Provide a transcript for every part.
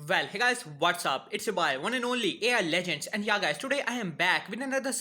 Well, hey guys, what's up? It's your boy, one and only AI Legends, and yeah, guys, today I am back with another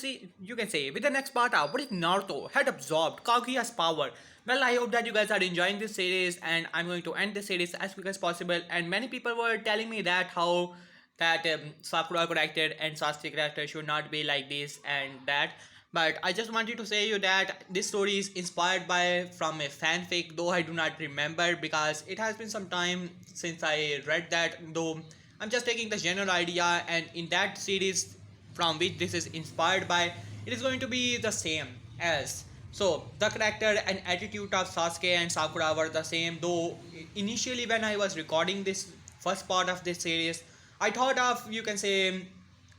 you can say, with the next part of what if Naruto had absorbed Kaguya's power. Well, I hope that you guys are enjoying this series, and I'm going to end this series as quick as possible. And many people were telling me that how that Sakura character and Sasuke character should not be like this and that. But I just wanted to say you that this story is inspired by from a fanfic, though I do not remember because it has been some time since I read that. Though I'm just taking the general idea, and in that series from which this is inspired by, it is going to be the same as. So the character and attitude of Sasuke and Sakura were the same. Though initially when I was recording this first part of this series, I thought of you can say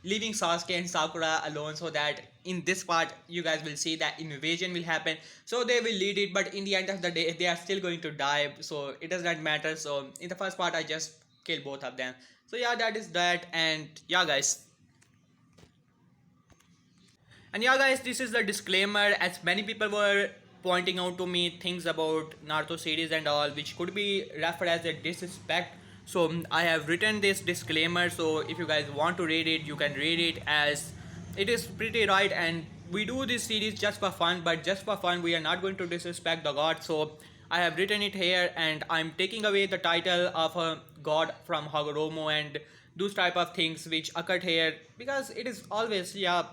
leaving Sasuke and Sakura alone so that in this part you guys will see that invasion will happen, so they will lead it, but in the end of the day they are still going to die, so it does not matter. So in the first part I just kill both of them. So yeah, that is that. And yeah guys, this is the disclaimer, as many people were pointing out to me things about Naruto series and all which could be referred as a disrespect. So I have written this disclaimer, so if you guys want to read it, you can read it, as it is pretty right. And we do this series just for fun, but just for fun we are not going to disrespect the god. So I have written it here, and I'm taking away the title of a god from Hagoromo and those type of things which occurred here, because it is always, yeah,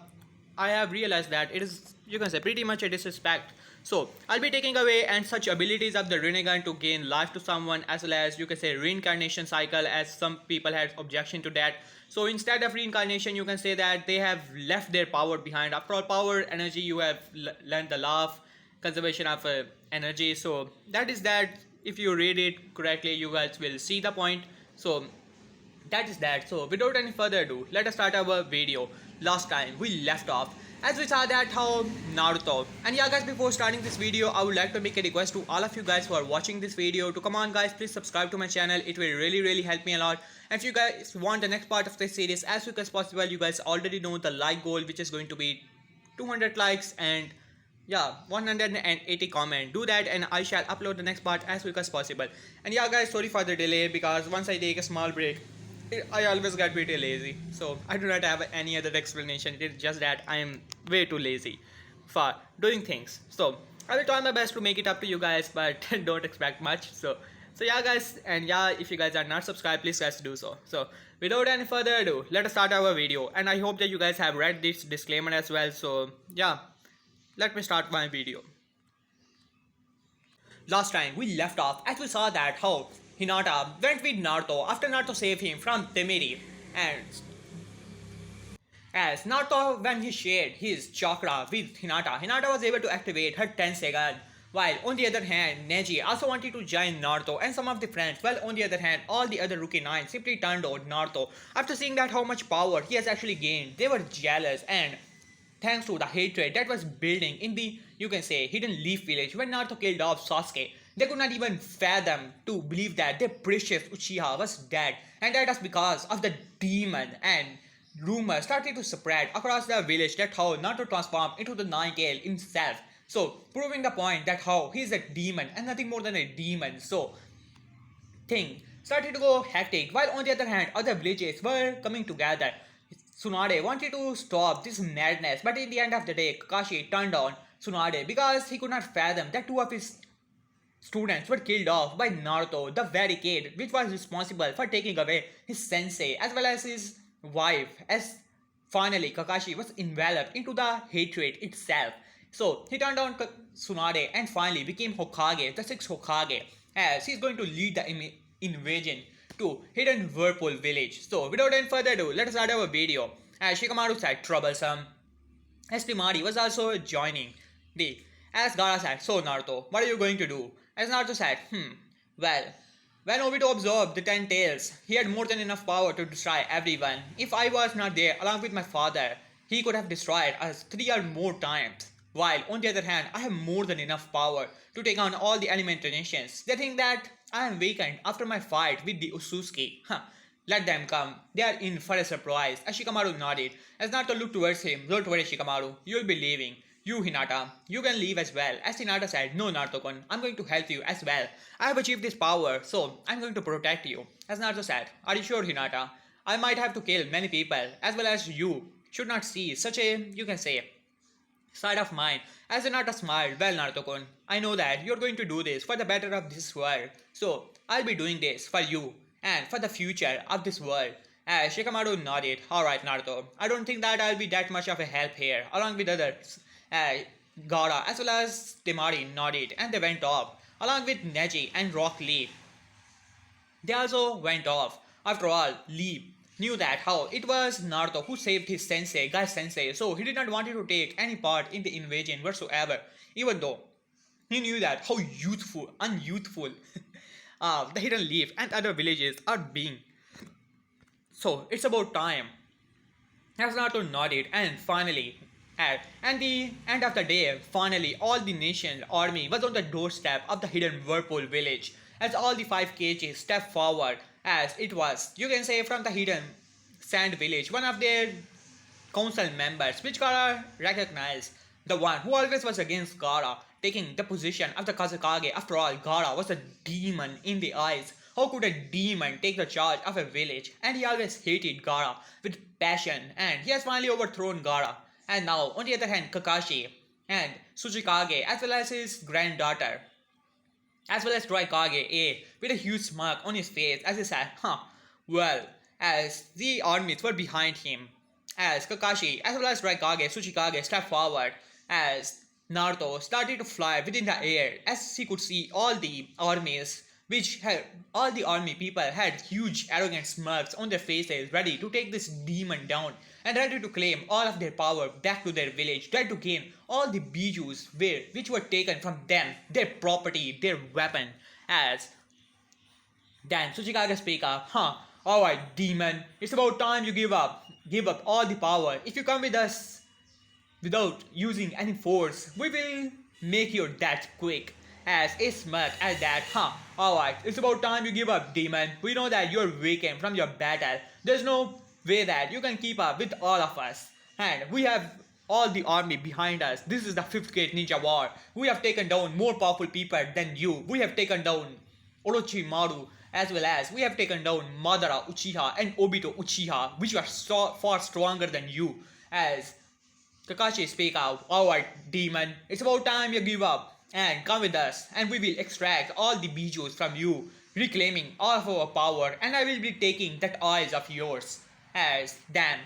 I have realized that it is, you can say, pretty much a disrespect. So I'll be taking away and such abilities of the Rinnegan to gain life to someone, as well as you can say reincarnation cycle, as some people had objection to that. So instead of reincarnation, you can say that they have left their power behind. After all, power, energy, you have learned the law of conservation of energy. So that is that. If you read it correctly, you guys will see the point. So that is that. So without any further ado, let us start our video. Last time we left off as we saw that how Naruto, and yeah guys, before starting this video I would like to make a request to all of you guys who are watching this video to come on guys, please subscribe to my channel. It will really help me a lot. And if you guys want the next part of this series as quick as possible, you guys already know the like goal, which is going to be 200 likes and yeah 180 comment. Do that and I shall upload the next part as quick as possible. And yeah guys, sorry for the delay, because once I take a small break I always get pretty lazy, so I do not have any other explanation. It is just that I am way too lazy for doing things. So I will try my best to make it up to you guys, but don't expect much. So yeah guys, and yeah, if you guys are not subscribed, please guys do so. So without any further ado, let us start our video. And I hope that you guys have read this disclaimer as well. So yeah, let me start my video. Last time we left off as we saw that how Hinata went with Naruto after Naruto saved him from Temiri, and as Naruto, when he shared his chakra with Hinata, Hinata was able to activate her Tensegan. While on the other hand, Neji also wanted to join Naruto and some of the friends. Well, on the other hand, all the other Rookie 9 simply turned on Naruto. After seeing that how much power he has actually gained, they were jealous, and thanks to the hatred that was building in the, you can say, Hidden Leaf village when Naruto killed off Sasuke, they could not even fathom to believe that their precious Uchiha was dead, and that was because of the demon. And rumors started to spread across the village that how Naruto transformed into the Nine-Tail himself, so proving the point that how he is a demon and nothing more than a demon. So thing started to go hectic, while on the other hand other villages were coming together. Tsunade wanted to stop this madness, but in the end of the day, Kakashi turned on Tsunade because he could not fathom that two of his students were killed off by Naruto, the very kid which was responsible for taking away his sensei as well as his wife, as finally Kakashi was enveloped into the hatred itself. So he turned on Tsunade and finally became Hokage, the sixth Hokage, as he is going to lead the invasion to Hidden Whirlpool village. So without any further ado, let us start our video. As Shikamaru said, troublesome. As Temari was also joining the, as Gaara said, so Naruto, what are you going to do? As Naruto said, well, when Obito observed the 10 tails, he had more than enough power to destroy everyone. If I was not there along with my father, he could have destroyed us 3 or more times. While on the other hand, I have more than enough power to take on all the elemental nations. They think that I am weakened after my fight with the Otsutsuki. Let them come. They are in for a surprise. As Shikamaru nodded, as Naruto looked towards him, don't worry Shikamaru, you'll be leaving. You, Hinata, you can leave as well. As Hinata said, no, Naruto-kun, I'm going to help you as well. I have achieved this power, so I'm going to protect you. As Naruto said, are you sure, Hinata? I might have to kill many people, as well as you should not see such a, you can say, side of mine. As Hinata smiled, well, Naruto-kun, I know that you're going to do this for the better of this world. So, I'll be doing this for you and for the future of this world. As Shikamaru nodded, alright, Naruto, I don't think that I'll be that much of a help here, along with others. Gaara as well as Temari nodded and they went off, along with Neji and Rock Lee. They also went off. After all, Lee knew that how it was Naruto who saved his sensei, Guy Sensei, so he did not want to take any part in the invasion whatsoever, even though he knew that how youthful, unyouthful the Hidden Leaf and other villages are being. So it's about time. As Naruto nodded and finally and the end of the day, finally all the nation's army was on the doorstep of the hidden Whirlpool village as all the 5 kgs stepped forward as it was, you can say, from the hidden sand village, one of their council members, which Gaara recognized, the one who always was against Gaara, taking the position of the Kazekage. After all, Gaara was a demon in the eyes. How could a demon take the charge of a village? And he always hated Gaara with passion, and he has finally overthrown Gaara. And now, on the other hand, Kakashi and Tsuchikage, as well as his granddaughter, as well as Raikage, with a huge smirk on his face as he said, well, as the armies were behind him, as Kakashi, as well as Raikage, Tsuchikage stepped forward, as Naruto started to fly within the air, as he could see all the armies, which had, all the army people had huge arrogant smirks on their faces, ready to take this demon down, and ready to claim all of their power back to their village, ready to gain all the bijus which were taken from them, their property, their weapon, as then Tsuchikage speak up, alright demon, it's about time you give up all the power. If you come with us without using any force, we will make your death quick. As a smirk at that, alright, it's about time you give up, demon. We know that you're weakened from your battle. There's no way that you can keep up with all of us. And we have all the army behind us. This is the 5th Great Ninja War. We have taken down more powerful people than you. We have taken down Orochimaru, as well as we have taken down Madara Uchiha and Obito Uchiha, which are far stronger than you. As Kakashi speak out, alright demon, it's about time you give up and come with us, and we will extract all the bijus from you, reclaiming all of our power, and I will be taking that eyes of yours. As then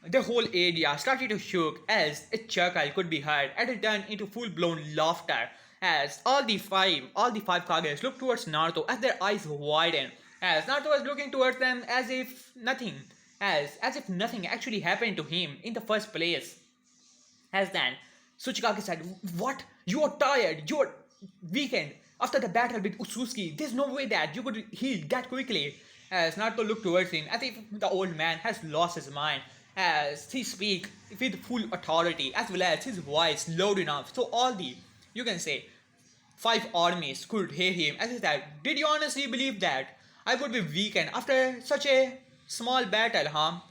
the whole area started to shook as a chuckle could be heard, and it turned into full-blown laughter as all the five Kages looked towards Naruto as their eyes widened, as Naruto was looking towards them as if nothing actually happened to him in the first place. As then Tsuchikage said, what? You are tired, you are weakened after the battle with Otsutsuki. There's no way that you could heal that quickly. As Naruto looked towards him as if the old man has lost his mind, as he speak with full authority as well as his voice loud enough so all the, you can say, 5 armies could hear him as he said, did you honestly believe that I would be weakened after such a small battle,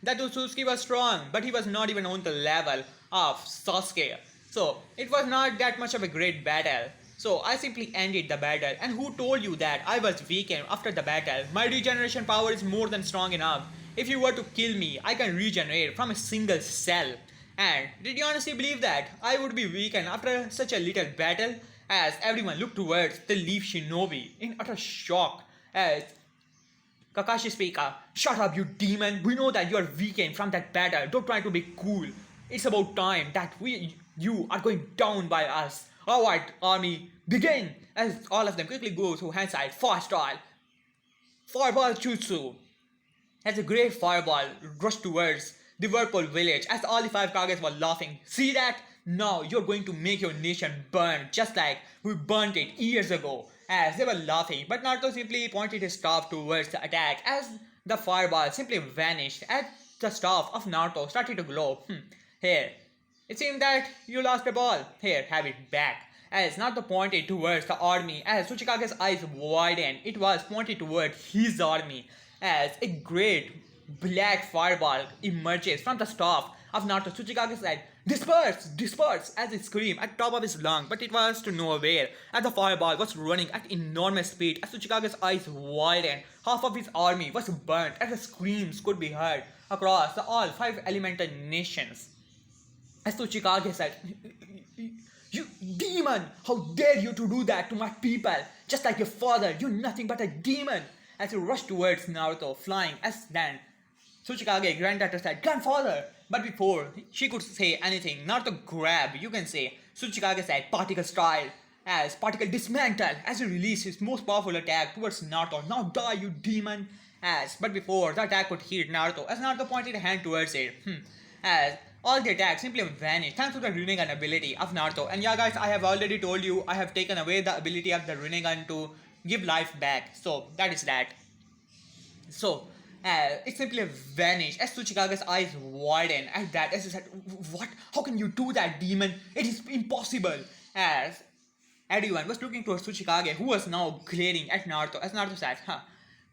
That Otsutsuki was strong, but he was not even on the level of Sasuke. So, it was not that much of a great battle. So, I simply ended the battle. And who told you that I was weakened after the battle? My regeneration power is more than strong enough. If you were to kill me, I can regenerate from a single cell. And did you honestly believe that I would be weakened after such a little battle? As everyone looked towards the Leaf Shinobi in utter shock. As Kakashi speak up, shut up you demon, we know that you are weakened from that battle, don't try to be cool. It's about time that you are going down by us. Alright army, begin! As all of them quickly go to hand side, fast style. Fireball Jutsu. As a great fireball rushed towards the Whirlpool village as all the 5 Kages were laughing. See that? Now you're going to make your nation burn just like we burnt it years ago. As they were laughing, but Naruto simply pointed his staff towards the attack as the fireball simply vanished as the staff of Naruto started to glow. Here, it seemed that you lost the ball. Here, have it back. As Naruto pointed towards the army, as Tsuchikage's eyes widened, it was pointed towards his army. As a great black fireball emerges from the staff of Naruto, Tsuchikage said, Disperse! Disperse! As he screamed at top of his lung, but it was to no avail, as the fireball was running at enormous speed. As Tsuchikage's eyes widened, half of his army was burnt, as the screams could be heard across all five elemental nations. As Tsuchikage said, "You demon! How dare you to do that to my people? Just like your father, you're nothing but a demon!" As he rushed towards Naruto, flying as then Tsuchikage granddaughter said, "Grandfather!" But before she could say anything, Naruto grabbed, you can say, Tsuchikage said, "Particle style," as particle dismantle, as he released his most powerful attack towards Naruto. "Now die, you demon!" But before the attack could hit Naruto, as Naruto pointed a hand towards it, as all the attacks simply vanished thanks to the Rinnegan ability of Naruto. And yeah, guys, I have already told you I have taken away the ability of the Rinnegan to give life back. So that is that. So it simply vanished as Tsuchikage's eyes widened at that. As he said, "What? How can you do that, demon? It is impossible." As everyone was looking towards Tsuchikage, who was now glaring at Naruto. As Naruto said,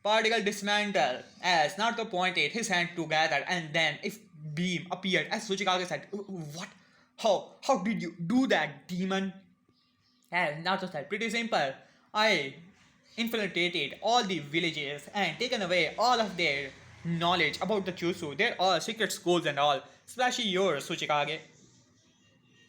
"Particle dismantle." As Naruto pointed his hand together, and then a beam appeared. As Tsuchikage said, "What? How did you do that, demon?" And Naruto said, "Pretty simple. I infiltrated all the villages and taken away all of their knowledge about the Jutsu, their all secret schools and all, especially yours, Tsuchikage.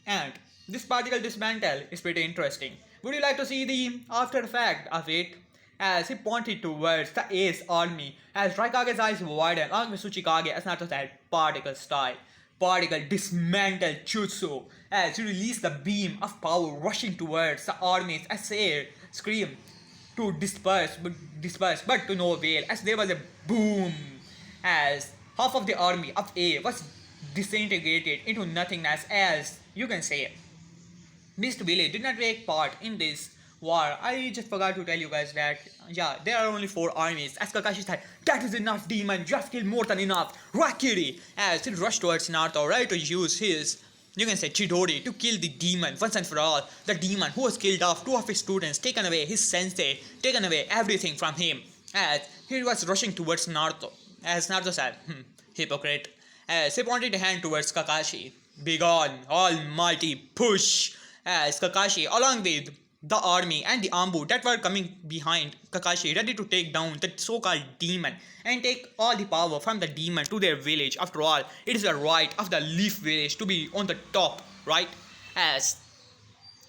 And this particle dismantle is pretty interesting. Would you like to see the after effect of it?" As he pointed towards the Ace army, as Raikage's eyes widened along with Tsuchikage, as Naruto said, "Particle style. Particle dismantle Jutsu," as he released the beam of power rushing towards the armies as air screamed to disperse, but to no avail, as there was a boom, as half of the army of A was disintegrated into nothingness. As you can say, Mist Village did not take part in this war. I just forgot to tell you guys that, yeah, there are only 4 armies. As Kakashi said, "That is enough, demon. You have killed more than enough. Rakiri!" As he rushed towards Naruto, ready to use his, you can say, Chidori to kill the demon once and for all. The demon who was killed off 2 of his students, taken away his sensei, taken away everything from him. As he was rushing towards Naruto. As Naruto said, "Hypocrite." As he pointed a hand towards Kakashi. "Begone, almighty push." As Kakashi, along with the army and the Ambu that were coming behind Kakashi, ready to take down the so-called demon and take all the power from the demon to their village. After all, it is the right of the Leaf village to be on the top, right? As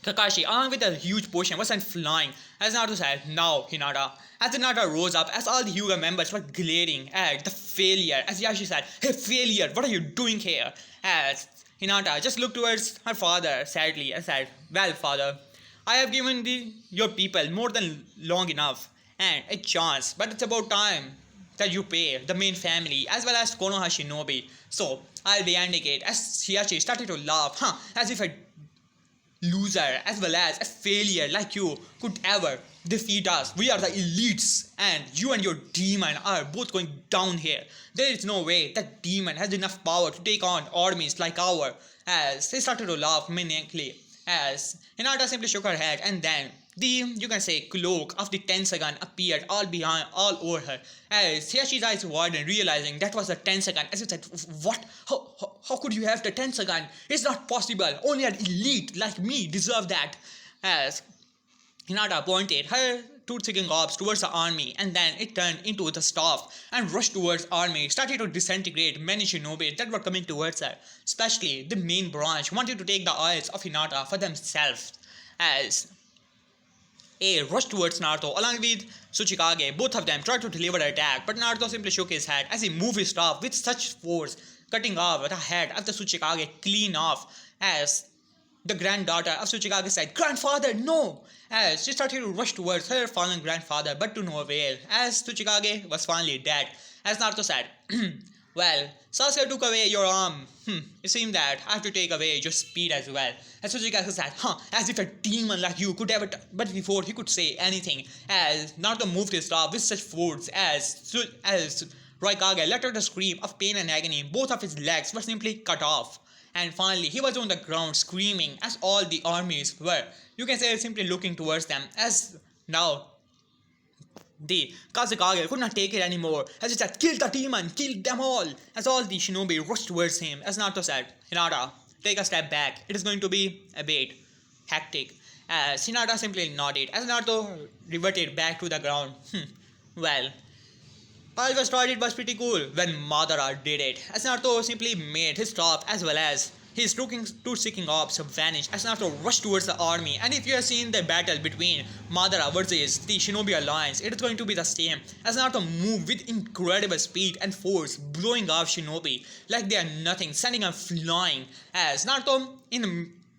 Kakashi, along with a huge potion, was sent flying. As Naruto said, "Now, Hinata." As Hinata rose up, as all the Hyuga members were glaring at the failure, as Yashi said, "Hey, failure, what are you doing here?" As Hinata just looked towards her father sadly and said, "Well, father, I have given your people more than long enough and a chance, but it's about time that you pay the main family as well as Konoha Shinobi. So I'll be ending it." As Hiachi started to laugh, as if a loser as well as a failure like you could ever defeat us. We are the elites, and you and your demon are both going down here. There is no way that demon has enough power to take on armies like our. As he started to laugh maniacally, as Hinata simply shook her head, and then the, you can say, cloak of the Tensagan appeared all over her. As Hiashi's eyes widened, realizing that was the Tensagan, as he said, "What? How could you have the Tensagan? It's not possible. Only an elite like me deserve that." As Hinata pointed her tooth-seeking orbs towards the army, and then it turned into the staff and rushed towards army, started to disintegrate many shinobi that were coming towards her. Especially the main branch wanted to take the eyes of Hinata for themselves. As A rushed towards Naruto along with Tsuchikage. Both of them tried to deliver an attack, but Naruto simply shook his head as he moved his staff with such force, cutting off the head of the Tsuchikage clean off. As the granddaughter of Tsuchikage said, "Grandfather, no!" As she started to rush towards her fallen grandfather, but to no avail, as Tsuchikage was finally dead. As Naruto said, "Well, Sasuke took away your arm. It seemed that I have to take away your speed as well." As Tsuchikage said, as if a demon like you could ever but before he could say anything, as Naruto moved his staff with such force as Raikage let out a scream of pain and agony. Both of his legs were simply cut off. And finally, he was on the ground screaming as all the armies were, you can say, simply looking towards them. As now, the Kazekage could not take it anymore. As he said, "Kill the demon, kill them all." As all the shinobi rushed towards him, as Naruto said, "Hinata, take a step back. It is going to be a bit hectic. As Hinata simply nodded as Naruto reverted back to the ground. Well, I always thought it was pretty cool when Madara did it, as Naruto simply made his stop as well as his truth-seeking ops vanish as Naruto rushed towards the army. And if you have seen the battle between Madara versus the Shinobi Alliance, it is going to be the same as Naruto moved with incredible speed and force, blowing off Shinobi like they are nothing, sending them flying. As Naruto,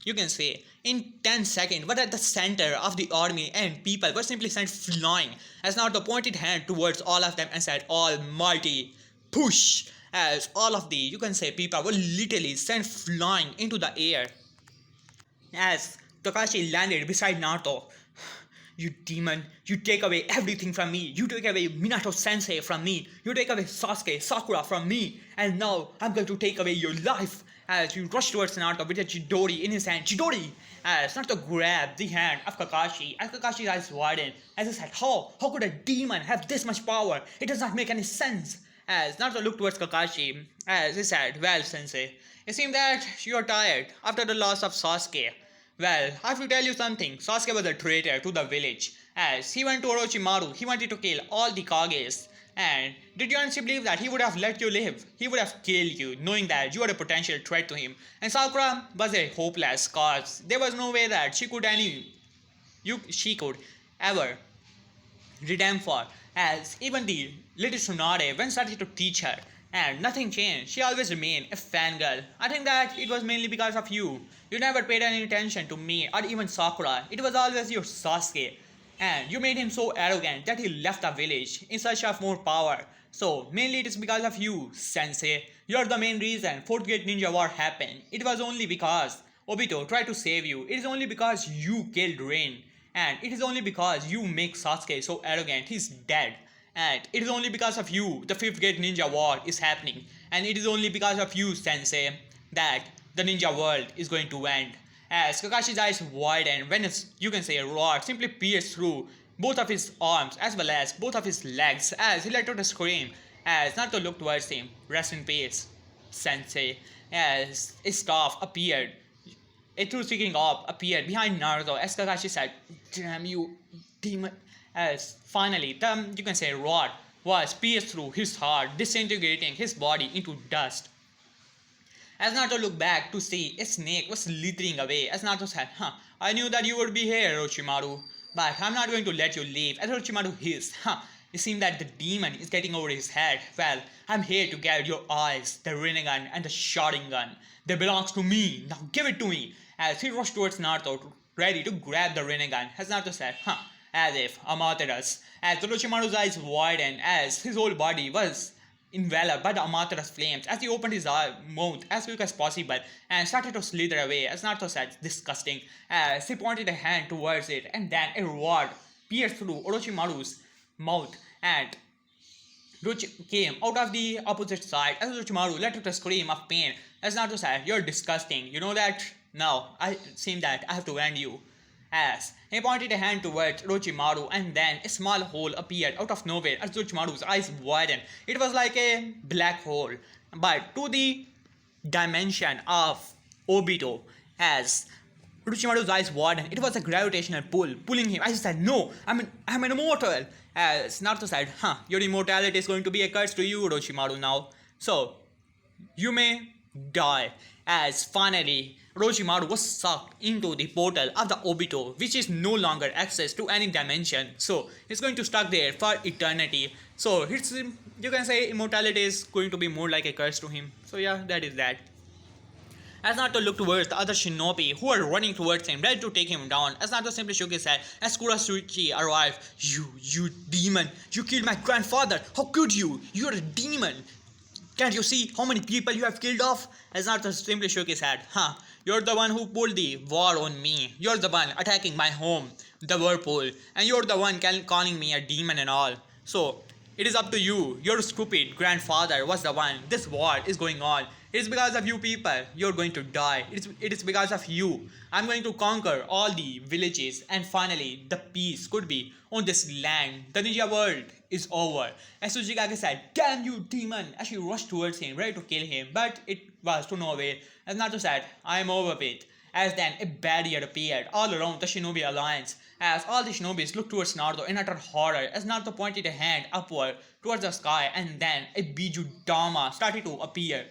you can say, in 10 seconds, but at the center of the army and people were simply sent flying as Naruto pointed hand towards all of them and said, Almighty, push! As all of the, you can say, people were literally sent flying into the air. As Kakashi landed beside Naruto, you demon, you take away everything from me. You take away Minato sensei from me. You take away Sasuke, Sakura from me. And now I'm going to take away your life. As you rush towards Naruto with a Chidori in his hand. Chidori! As Naruto grabbed the hand of Kakashi. As Kakashi's eyes widened. As he said, How could a demon have this much power? It does not make any sense. As Naruto looked towards Kakashi. As he said, Well, sensei, it seems that you are tired after the loss of Sasuke. Well, I have to tell you something. Sasuke was a traitor to the village. As he went to Orochimaru, he wanted to kill all the Kages. And did you honestly believe that he would have let you live? He would have killed you, knowing that you are a potential threat to him. And Sakura was a hopeless cause. There was no way that she could ever redeem for. As even the little Tsunade when started to teach her, and nothing changed. She always remained a fangirl. I think that it was mainly because of you. You never paid any attention to me or even Sakura. It was always your Sasuke. And you made him so arrogant that he left the village in search of more power. So, mainly it is because of you, Sensei. You are the main reason 4th Great Ninja War happened. It was only because Obito tried to save you. It is only because you killed Rain. And it is only because you make Sasuke so arrogant, he's dead. And it is only because of you the 5th Great Ninja War is happening. And it is only because of you, Sensei, that the ninja world is going to end. As Kakashi's eyes widened when you can say a rod simply pierced through both of his arms as well as both of his legs as he let out a scream as Naruto looked towards him. Rest in peace, Sensei. As a staff appeared, a truth-seeking orb appeared behind Naruto as Kakashi said, Damn you, demon. As finally, you can say rod was pierced through his heart, disintegrating his body into dust. As Naruto looked back to see a snake was slithering away, as Naruto said, I knew that you would be here, Orochimaru, but I'm not going to let you leave. As Orochimaru hissed, it seemed that the demon is getting over his head. Well, I'm here to get your eyes, the Rinnegan and the Sharingan. They belong to me, now give it to me. As he rushed towards Naruto, ready to grab the Rinnegan, as Naruto said, as if Amaterasu. As Orochimaru's eyes widened as his whole body was enveloped by the Amaterasu flames as he opened his mouth as quick as possible and started to slither away as Naruto said, disgusting, as he pointed a hand towards it and then a rod pierced through Orochimaru's mouth and came out of the opposite side as Orochimaru let out a scream of pain as Naruto said, You're disgusting, you know that? Now, I seem that I have to end you. As he pointed a hand towards Orochimaru and then a small hole appeared out of nowhere as Orochimaru's eyes widened. It was like a black hole, but to the dimension of Obito. As Orochimaru's eyes widened, it was a gravitational pull, pulling him. As he said, No, I'm an immortal. As Naruto said, Your immortality is going to be a curse to you, Orochimaru now. So, you may die. As finally, Orochimaru was sucked into the portal of the Obito, which is no longer access to any dimension. So, he's going to stuck there for eternity. So, it's, you can say immortality is going to be more like a curse to him. So, yeah, that is that. As Naruto looked towards the other shinobi who were running towards him, ready to take him down, as Naruto simply shook his head as Kurasuchi arrived. You demon! You killed my grandfather! How could you? You're a demon! Can't you see how many people you have killed off? As Naruto simply shook his head. You're the one who pulled the war on me. You're the one attacking my home, the whirlpool, and you're the one calling me a demon and all. So, it is up to you. Your stupid grandfather was the one. This war is going on. It is because of you people. You're going to die. It is because of you. I'm going to conquer all the villages, and finally the peace could be on this land. The ninja world is over. And Tsuchikage said, "Damn you, demon!" as she rushed towards him, ready to kill him. But it was to no avail. As Naruto said, "I am over with." As then a barrier appeared all around the Shinobi alliance, as all the shinobis looked towards Naruto in utter horror, as Naruto pointed a hand upward towards the sky, and then a Biju Dama started to appear.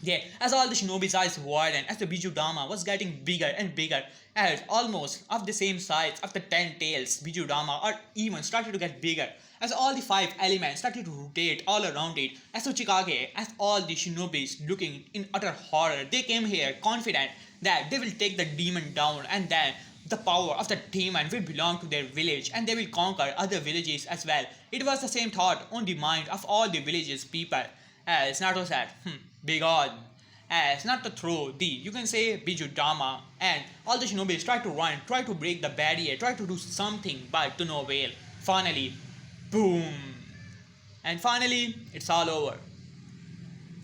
Yeah, as all the shinobi's eyes widened, as the Biju Dama was getting bigger and bigger, as almost of the same size of the 10 tails Biju Dama, or even started to get bigger, as all the 5 elements started to rotate all around it, as Tsuchikage, as all the shinobis looking in utter horror, they came here confident that they will take the demon down, and then the power of the demon will belong to their village, and they will conquer other villages as well. It was the same thought on the mind of all the villages people. As Naruto said, be gone. As not to throw the, you can say, Biju Dama, and all the shinobis try to run, try to break the barrier, try to do something, but to no avail. Finally, boom. And finally, it's all over.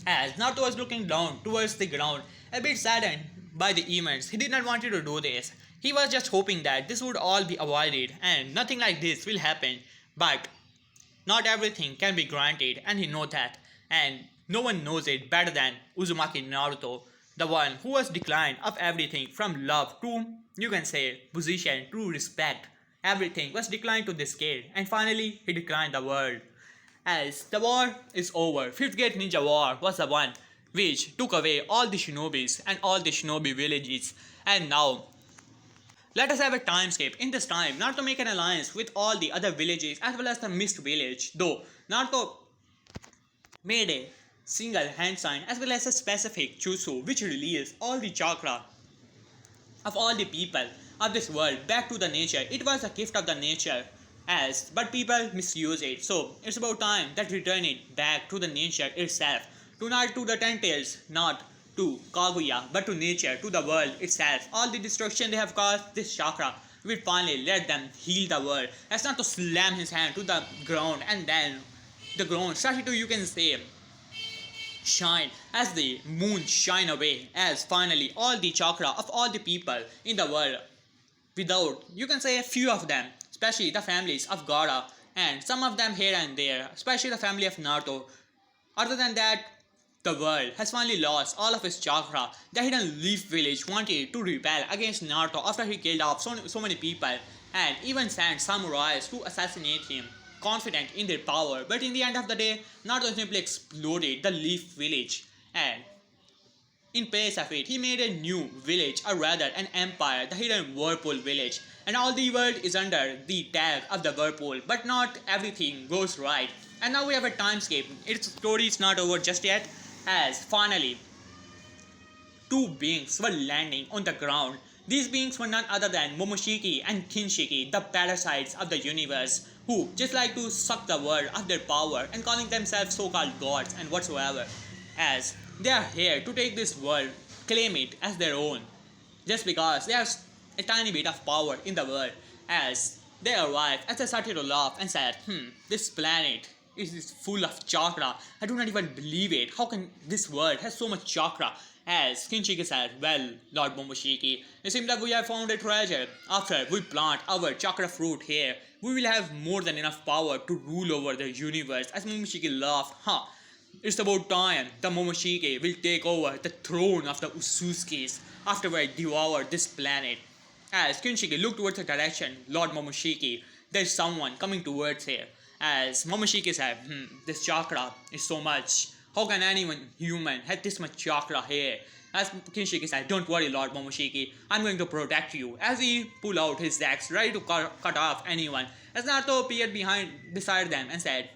As Naruto was looking down towards the ground, a bit saddened by the events, he did not want to do this. He was just hoping that this would all be avoided and nothing like this will happen. But not everything can be granted, and he knows that. And no one knows it better than Uzumaki Naruto, the one who was declined of everything from love to, you can say, position to respect. Everything was declined to this kid, and finally he declined the world. As the war is over, 5th Gate Ninja War was the one which took away all the shinobis and all the shinobi villages. And now, let us have a time skip. In this time, Naruto make an alliance with all the other villages as well as the Mist village. Though Naruto made a single hand sign as well as a specific jutsu which released all the chakra of all the people of this world back to the nature. It was a gift of the nature, but people misuse it. So it's about time that return it back to the nature itself. To not to the 10 tails, not to Kaguya, but to nature, to the world itself. All the destruction they have caused, this chakra will finally let them heal the world. As not to slam his hand to the ground, and then the ground started to, you can say, shine as the moon shine away, as finally all the chakra of all the people in the world, without, you can say, a few of them, especially the families of Gaara and some of them here and there, especially the family of Naruto. Other than that, the world has finally lost all of its chakra. The Hidden Leaf Village wanted to rebel against Naruto after he killed off so many people, and even sent samurais to assassinate him, confident in their power. But in the end of the day, Naruto simply exploded the Leaf Village, and in place of it, he made a new village, or rather an empire, the Hidden Whirlpool Village. And all the world is under the tag of the Whirlpool, but not everything goes right. And now we have a time skip. Its story is not over just yet, as finally 2 beings were landing on the ground. These beings were none other than Momoshiki and Kinshiki, the parasites of the universe, who just like to suck the world of their power and calling themselves so-called gods and whatsoever, as they are here to take this world, claim it as their own, just because they have a tiny bit of power in the world. As they arrived, as they started to laugh and said, this planet is full of chakra. I do not even believe it. How can this world have so much chakra? As Kinshiki said, well, Lord Momoshiki, it seems that we have found a treasure. After we plant our chakra fruit here, we will have more than enough power to rule over the universe. As Momoshiki laughed, it's about time the Momoshiki will take over the throne of the Otsutsukis after we devour this planet. As Kinshiki looked towards the direction, Lord Momoshiki, there is someone coming towards here. As Momoshiki said, this chakra is so much. How can anyone human have this much chakra here? As Kinshiki said, don't worry, Lord Momoshiki, I'm going to protect you. As he pulled out his axe, ready to cut off anyone, as Naruto appeared beside them and said,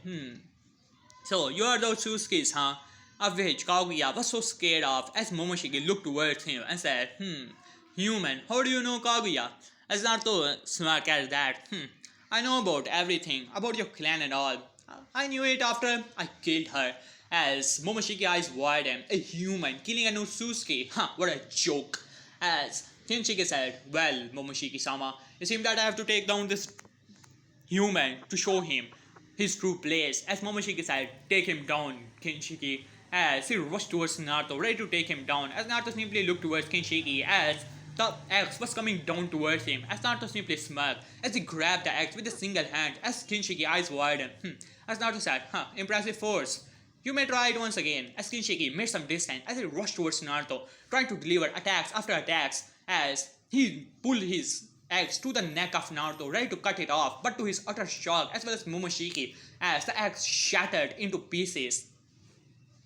so you are those Otsutsuki, huh? Of which Kaguya was so scared of, as Momoshiki looked towards him and said, human, how do you know Kaguya? As Naruto smirked at that, I know about everything, about your clan and all. I knew it after I killed her. As Momoshiki eyes widened, a human killing an Otsutsuki, what a joke. As Kinshiki said, well, Momoshiki-sama, it seems that I have to take down this human to show him his true place. As Momoshiki said, take him down, Kinshiki. As he rushed towards Naruto, ready to take him down. As Naruto simply looked towards Kinshiki as the axe was coming down towards him. As Naruto simply smirked as he grabbed the axe with a single hand. As Kinshiki eyes widened. As Naruto said, impressive force. You may try it once again. As Kinshiki made some distance as he rushed towards Naruto, trying to deliver attacks after attacks. As he pulled his axe to the neck of Naruto, ready to cut it off, but to his utter shock, as well as Momoshiki, as the axe shattered into pieces.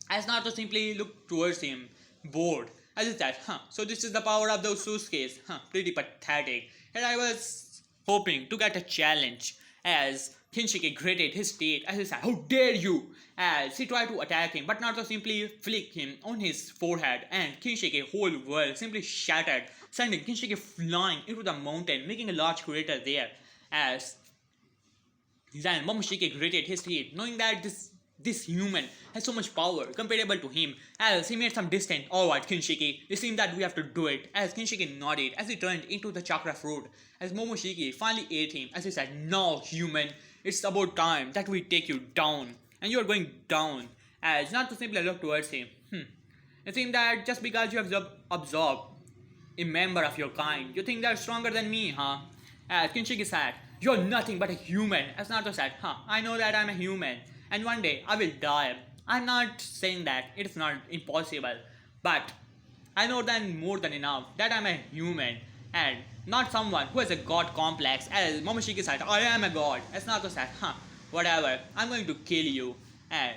As Naruto simply looked towards him, bored, as he said, so this is the power of those Suskes, pretty pathetic. And I was hoping to get a challenge, as Kinshiki gritted his teeth, as he said, how dare you, as he tried to attack him, but Naruto simply flicked him on his forehead, and Kinshiki's whole world simply shattered, sending Kinshiki flying into the mountain, making a large crater there, as then Momoshiki gritted his teeth, knowing that this human has so much power comparable to him, as he made some distant, alright Kinshiki, it seems that we have to do it, as Kinshiki nodded as he turned into the chakra fruit, as Momoshiki finally ate him, as he said, no human, it's about time that we take you down, and you are going down, as not to simply look towards him. It seems that just because you have absorbed a member of your kind, you think they're stronger than me, huh? As Kinshiki said, you're nothing but a human, as Naruto said, I know that I'm a human, and one day I will die. I'm not saying that it's not impossible, but I know then more than enough that I'm a human and not someone who has a god complex. As Momoshiki said, I am a god. As Naruto said, whatever, I'm going to kill you, and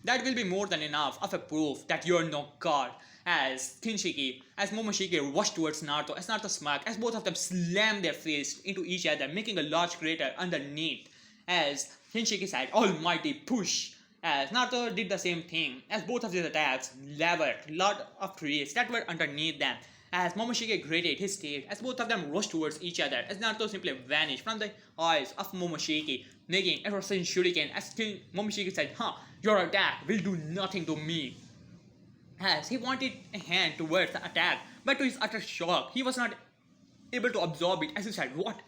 that will be more than enough of a proof that you're no god. As Momoshiki rushed towards Naruto, as Naruto smirked, as both of them slammed their fists into each other, making a large crater underneath. As Kinshiki said, almighty push. As Naruto did the same thing, as both of these attacks levered a lot of trees that were underneath them. As Momoshiki gritted his teeth, as both of them rushed towards each other, as Naruto simply vanished from the eyes of Momoshiki, making a Rasen Shuriken, as Momoshiki said, your attack will do nothing to me. As he wanted a hand towards the attack, but to his utter shock, he was not able to absorb it, as he said, what?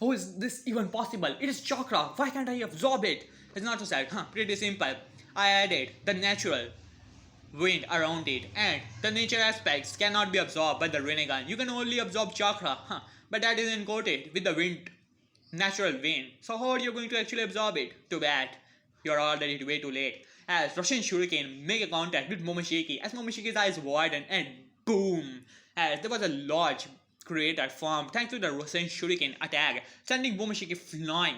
How is this even possible? It is chakra, why can't I absorb it? As Naruto said, pretty simple. I added the natural wind around it, and the nature aspects cannot be absorbed by the Rinnegan. You can only absorb chakra, but that is encoded with the wind, natural wind. So how are you going to actually absorb it? Too bad. You're already way too late. As Rasen Shuriken make a contact with Momoshiki, as Momoshiki's eyes widened and boom, as there was a large crater formed thanks to the Rasen Shuriken attack, sending Momoshiki flying.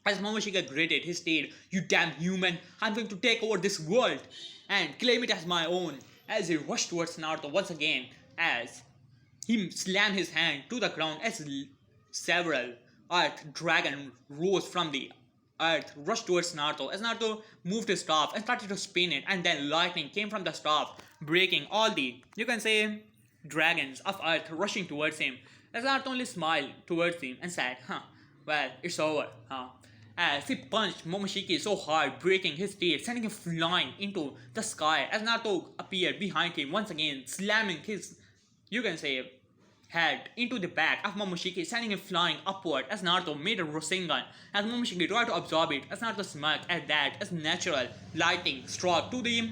As Momoshiki gritted his teeth, you damn human, I'm going to take over this world and claim it as my own, as he rushed towards Naruto once again, as he slammed his hand to the ground as several earth dragon rose from the earth, rushed towards Naruto, as Naruto moved his staff and started to spin it, and then lightning came from the staff, breaking all the, you can say, dragons of earth rushing towards him, as Naruto only smiled towards him and said, well, it's over, as he punched Momoshiki so hard, breaking his teeth, sending him flying into the sky, as Naruto appeared behind him once again, slamming his, you can say, head into the back of Momoshiki, sending him flying upward, as Naruto made a Rasengan, as Momoshiki tried to absorb it, as Naruto smirked at that, as natural lightning struck to the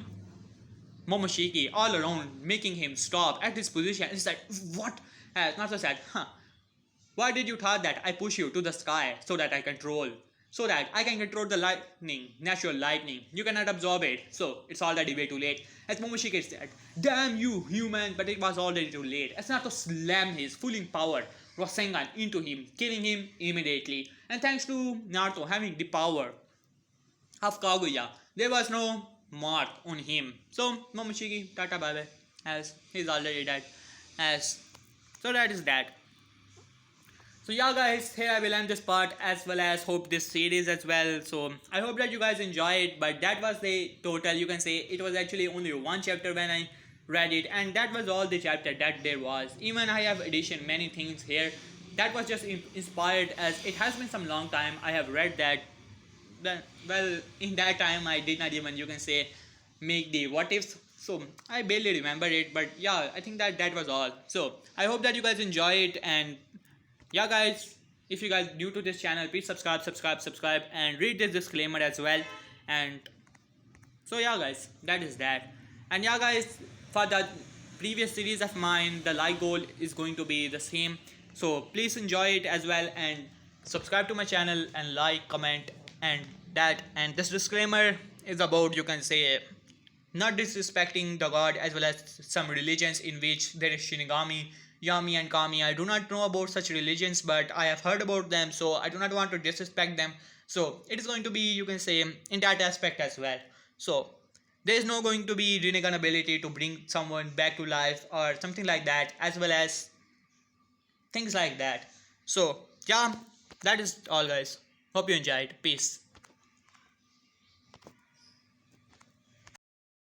Momoshiki all around, making him stop at this position, and he said, what? As Naruto said, why did you thought that I push you to the sky so that I can control the lightning, natural lightning. You cannot absorb it, so it's already way too late. As Momoshiki said, damn you, human, but it was already too late. As Naruto slammed his fully powered Rasengan into him, killing him immediately. And thanks to Naruto having the power of Kaguya, there was no mark on him. So Momoshiki, tata bye bye, as he's already dead. So that is that. So yeah guys, here I will end this part, as well as hope this series as well. So I hope that you guys enjoy it, but that was the total, you can say, it was actually only one chapter when I read it, and that was all the chapter that there was. Even I have addition many things here that was just inspired, as it has been some long time I have read that. Well, in that time I did not even, you can say, make the what ifs, so I barely remember it, but yeah, I think that was all. So I hope that you guys enjoy it, and yeah guys, if you guys new to this channel, please subscribe and read this disclaimer as well. And so yeah guys, that is that. And yeah guys, for the previous series of mine, the like goal is going to be the same, so please enjoy it as well and subscribe to my channel and like, comment, and that. And this disclaimer is about, you can say, not disrespecting the god as well as some religions in which there is Shinigami, Yami, and Kami. I do not know about such religions, but I have heard about them, so I do not want to disrespect them. So it is going to be, you can say, in that aspect as well. So there is no going to be Rinnegan ability to bring someone back to life or something like that, as well as things like that. So yeah, that is all guys. Hope you enjoyed. Peace.